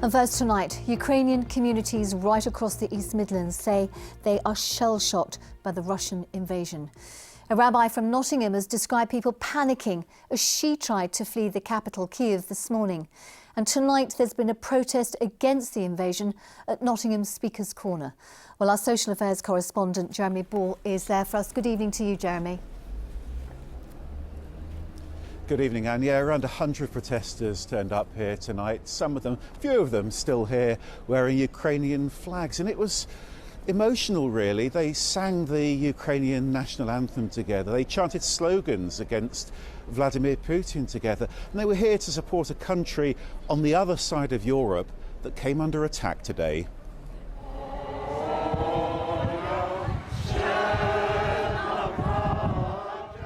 And first tonight, Ukrainian communities right across the East Midlands say they are shell-shocked by the Russian invasion. A rabbi from Nottingham has described people panicking as she tried to flee the capital, Kyiv, this morning. And tonight there's been a protest against the invasion at Nottingham's Speaker's Corner. Well, our social affairs correspondent Jeremy Ball is there for us. Good evening to you, Jeremy. Good evening, Anne. Yeah, around 100 protesters turned up here tonight. Few of them still here wearing Ukrainian flags. And it was emotional, really. They sang the Ukrainian national anthem together. They chanted slogans against Vladimir Putin together. And they were here to support a country on the other side of Europe that came under attack today.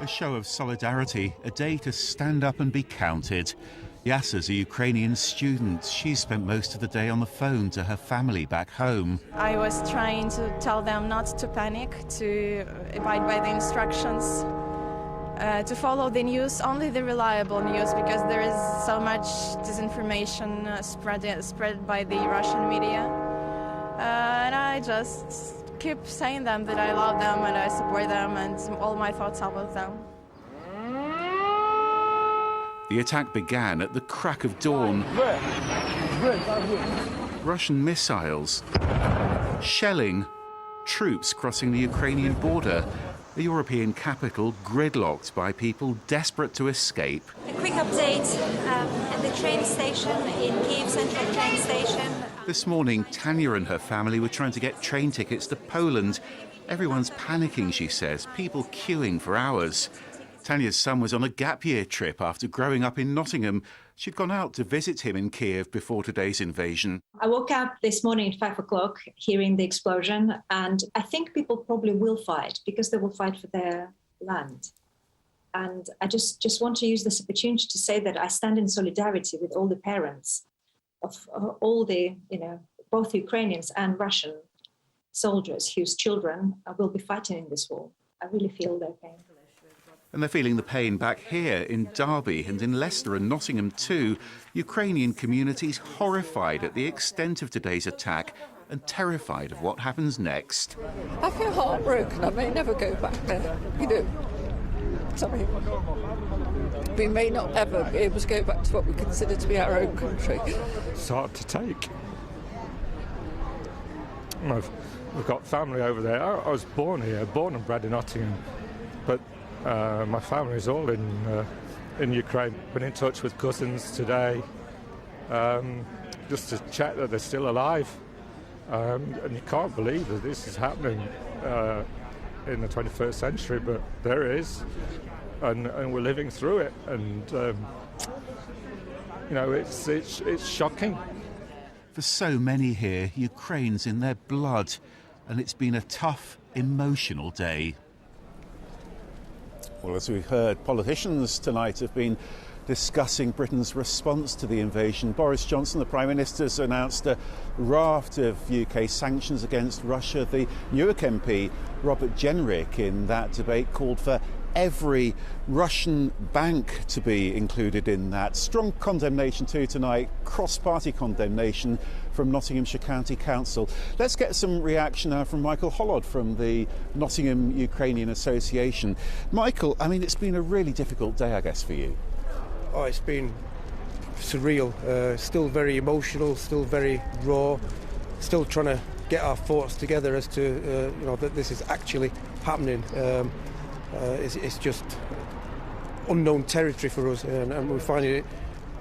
A show of solidarity, a day to stand up and be counted. Yasa's a Ukrainian student. She spent most of the day on the phone to her family back home. I was trying to tell them not to panic, to abide by the instructions, to follow the news, only the reliable news, because there is so much disinformation spread by the Russian media. And I just keep saying them that I love them and I support them, and all my thoughts are with them. The attack began at the crack of dawn. Russian missiles, shelling, troops crossing the Ukrainian border, the European capital gridlocked by people desperate to escape. A quick update at the train station in Kyiv Central train station. This morning, Tanya and her family were trying to get train tickets to Poland. Everyone's panicking, she says, people queuing for hours. Tanya's son was on a gap year trip after growing up in Nottingham. She'd gone out to visit him in Kyiv before today's invasion. I woke up this morning at 5 o'clock hearing the explosion, and I think people probably will fight because they will fight for their land. And I just want to use this opportunity to say that I stand in solidarity with all the parents of all the, both Ukrainians and Russian soldiers whose children will be fighting in this war. I really feel their pain. And they're feeling the pain back here in Derby and in Leicester and Nottingham too. Ukrainian communities horrified at the extent of today's attack and terrified of what happens next. I feel heartbroken. I may never go back there. Sorry. We may not ever be able to go back to what we consider to be our own country. It's hard to take. We've got family over there. I was born here, born and bred in Nottingham, but my family is all in Ukraine. Been in touch with cousins today, just to check that they're still alive. And you can't believe that this is happening in the 21st century, but there it is, and we're living through it. And it's shocking. For so many here, Ukraine's in their blood, and it's been a tough, emotional day. Well, as we've heard, politicians tonight have been discussing Britain's response to the invasion. Boris Johnson, the Prime Minister, has announced a raft of UK sanctions against Russia. The Newark MP, Robert Jenrick, in that debate called for every Russian bank to be included in that. Strong condemnation too tonight, cross-party condemnation from Nottinghamshire County Council. Let's get some reaction now from Michael Hollod from the Nottingham Ukrainian Association. Michael, I mean, it's been a really difficult day, I guess, for you. Oh, it's been surreal, still very emotional, still very raw, still trying to get our thoughts together as to, that this is actually happening. It's just unknown territory for us, and we're finding it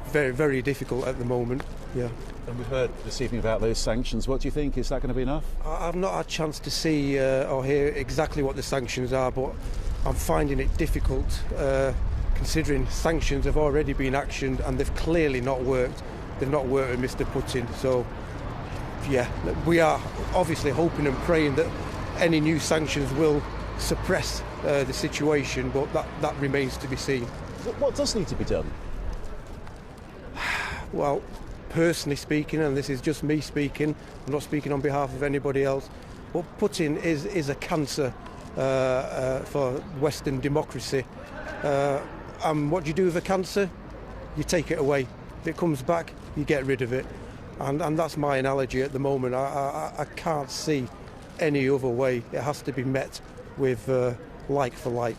very, very difficult at the moment. Yeah. And we've heard this evening about those sanctions. What do you think? Is that going to be enough? I've not had a chance to see or hear exactly what the sanctions are, but I'm finding it difficult, considering sanctions have already been actioned and they've clearly not worked. They've not worked with Mr. Putin. So, yeah, we are obviously hoping and praying that any new sanctions will suppress the situation, but that remains to be seen. What does need to be done? Well, personally speaking, and this is just me speaking, I'm not speaking on behalf of anybody else, but Putin is a cancer for Western democracy. And what do you do with a cancer? You take it away. If it comes back, you get rid of it. And that's my analogy at the moment. I can't see any other way. It has to be met with like for like.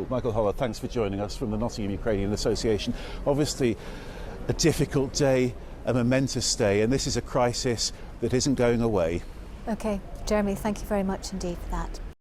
Michael Holler, thanks for joining us from the Nottingham Ukrainian Association. Obviously a difficult day, a momentous day, and this is a crisis that isn't going away. OK, Jeremy, thank you very much indeed for that.